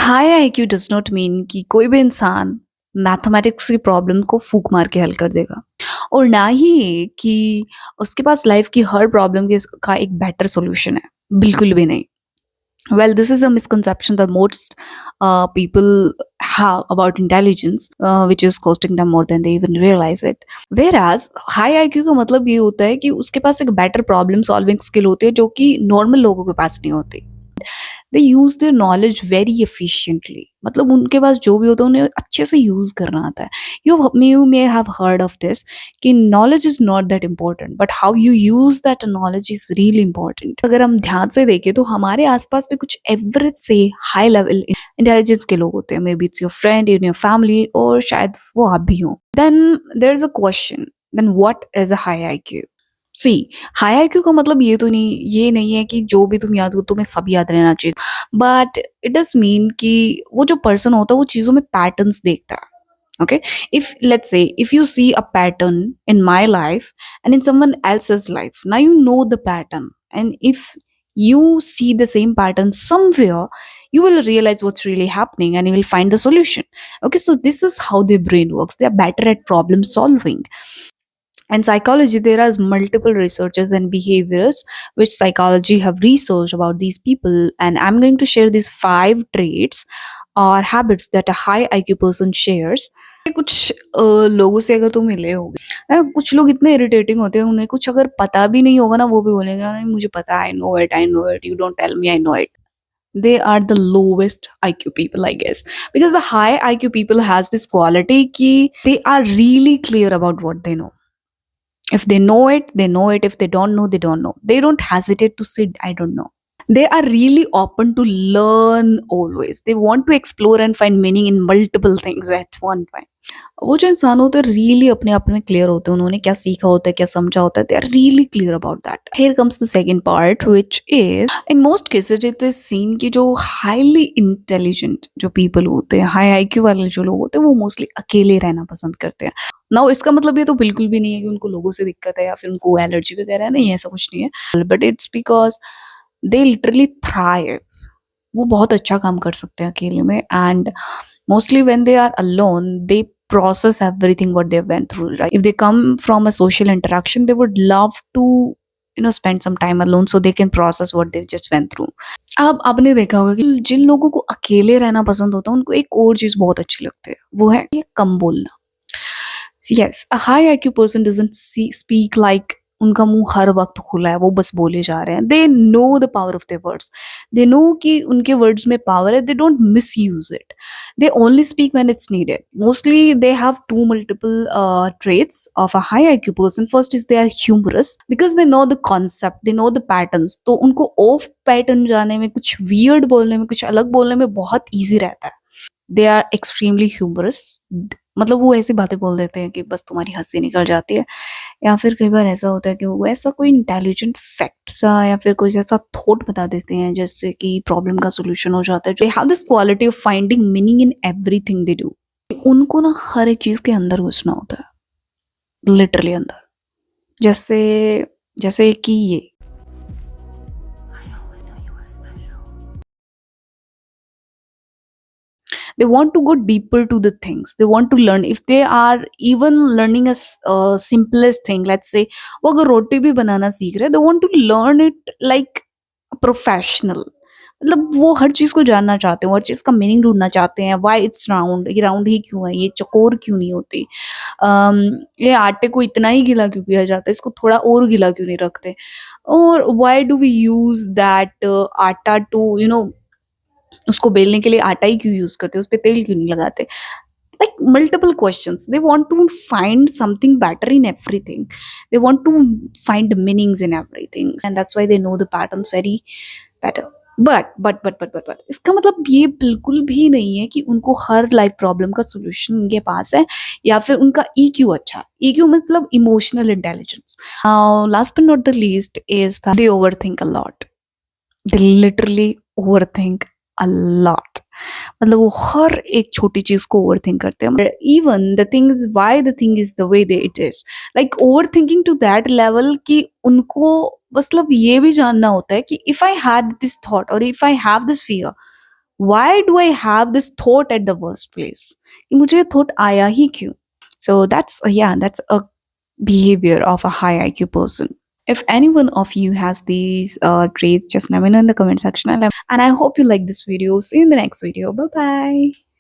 High IQ does not mean कि कोई भी इंसान मैथमेटिक्स की प्रॉब्लम को फूँक मार के हल कर देगा और ना ही ये कि उसके पास लाइफ़ की हर प्रॉब्लम का एक बेटर सॉल्यूशन है, बिल्कुल भी नहीं। Well, this is a misconception that most people have about intelligence, which is costing them more than they even realize it. Whereas high IQ का मतलब ये होता है कि उसके पास एक better problem solving skill होती है जो कि normal लोगों के पास नहीं होती। They use their knowledge very efficiently, मतलब उनके पास जो भी होता है उन्हें अच्छे से यूज करना आता है। You may have heard of this कि knowledge is not that important but how you use that knowledge is really important. अगर हम ध्यान से देखें तो हमारे आसपास भी कुछ एवरेज से हाई लेवल इंटेलिजेंस के लोग होते हैं, may be it's your friend in your family और शायद वो आप भी हो। Then there is a question, then what is a high IQ? See, high IQ का मतलब ये नहीं है कि जो भी तुम याद हो तुम्हें सब याद रहना चाहिए, बट इट डज मीन कि वो जो पर्सन होता है वो चीजों में पैटर्न्स देखता है। Okay, if let's say if you see a pattern in my life and in someone else's life, now you know the pattern, and if you see the same pattern somewhere, you will realize what's really happening and you will find the solution. Okay, so this is how their brain works. They are better at problem solving. In psychology, there are multiple researchers and behaviors which psychology have researched about these people, and I'm going to share these 5 traits or habits that a high IQ person shares. कुछ लोगों से अगर तुम मिले हो, कुछ लोग इतने इरिटेटिंग होते हैं, उन्हें कुछ अगर पता भी नहीं होगा ना वो भी बोलेंगे नहीं मुझे पता है, I know it, you don't tell me, I know it. They are the lowest IQ people, I guess, because the high IQ people has this quality ki they are really clear about what they know. If they know it, they know it. If they don't know, they don't know. They don't hesitate to say, I don't know. They are really open to learn always. They want to explore and find meaning in multiple things at one time. वो जो इंसान होते हैं really अपने आप में clear होते हैं, उन्होंने क्या सीखा होता है क्या समझा होता है, they are really clear about that. Here comes the second part which is in most cases it is seen कि जो हाईली इंटेलिजेंट जो पीपल होते हैं, हाई आईक्यू वाले जो लोग होते हैं, वो मोस्टली अकेले रहना पसंद करते हैं। नाउ इसका मतलब ये तो बिल्कुल भी नहीं है कि उनको लोगों से दिक्कत है या फिर उनको एलर्जी वगैरह है, नहीं ऐसा कुछ नहीं है, but it's because they literally thrive. वो बहुत अच्छा काम कर सकते हैं अकेले में, and mostly when they are alone they process everything what they went through, right? If they come from a social interaction they would love to spend some time alone so they can process what they just went through. अब आपने देखा होगा कि जिन लोगों को अकेले रहना पसंद होता है उनको एक और चीज बहुत अच्छी लगती है, वो है ये कम बोलना। Yes, a high IQ person doesn't speak like उनका मुंह हर वक्त खुला है, वो बस बोले जा रहे हैं। They know the power of their words, they know कि उनके वर्ड्स में पावर है, they don't misuse it, they only speak when it's needed. Mostly they have to multiple traits of a high IQ person. First is they are humorous because they know the concept, they know the patterns, तो उनको of pattern जाने में, कुछ weird बोलने में, कुछ अलग बोलने में बहुत ईजी रहता है। दे आर एक्सट्रीमली ह्यूमरस, मतलब वो ऐसी बातें बोल देते हैं कि बस तुम्हारी हंसी निकल जाती है, या फिर कई बार ऐसा होता है कि वो ऐसा कोई इंटेलिजेंट फैक्ट सा या फिर कोई ऐसा थॉट बता देते हैं जिससे कि प्रॉब्लम का सोल्यूशन हो जाता है। They have this quality of finding meaning in everything they do. उनको ना हर एक चीज के अंदर घुसना होता है, लिटरली अंदर। जैसे जैसे कि ये they want to go deeper to the things, they want to learn. If they are even learning a simplest thing, let's say वो अगर रोटी भी बनाना सीख रहे हैं, they want to learn it like a professional। मतलब वो हर चीज को जानना चाहते हैं, हर चीज का मीनिंग ढूंढना चाहते हैं। वाई इट्स राउंड, ये राउंड ही क्यों है, ये चकोर क्यों नहीं होती, ये आटे को इतना ही गीला क्यों किया जाता है, इसको थोड़ा और गीला क्यों नहीं रखते, और why do we use that atta to उसको बेलने के लिए आटा ही क्यों यूज करते हैं, उस पे तेल क्यों नहीं लगाते। Like multiple questions, they want to find something better in everything, they want to find meanings in everything, and that's why they know the patterns very better. But इसका मतलब ये बिल्कुल भी नहीं है कि उनको हर लाइफ प्रॉब्लम का सोल्यूशन उनके पास है या फिर उनका ईक्यू अच्छा। ईक्यू मतलब emotional intelligence. Last but not the least is they overthink a lot, they literally overthink a lot. मतलब वो हर एक छोटी चीज को ओवर थिंक करते हैं। Even the thing is why the thing is the way they it is, like over thinking to that level कि उनको मतलब ये भी जानना होता है कि if I had this thought और if I have this fear Why do I have this thought at the first place? कि मुझे ये thought आया ही क्यों? So that's a behavior of a high IQ person. If any one of you has these traits, just let me know in the comment section. And I hope you like this video. See you in the next video. Bye bye.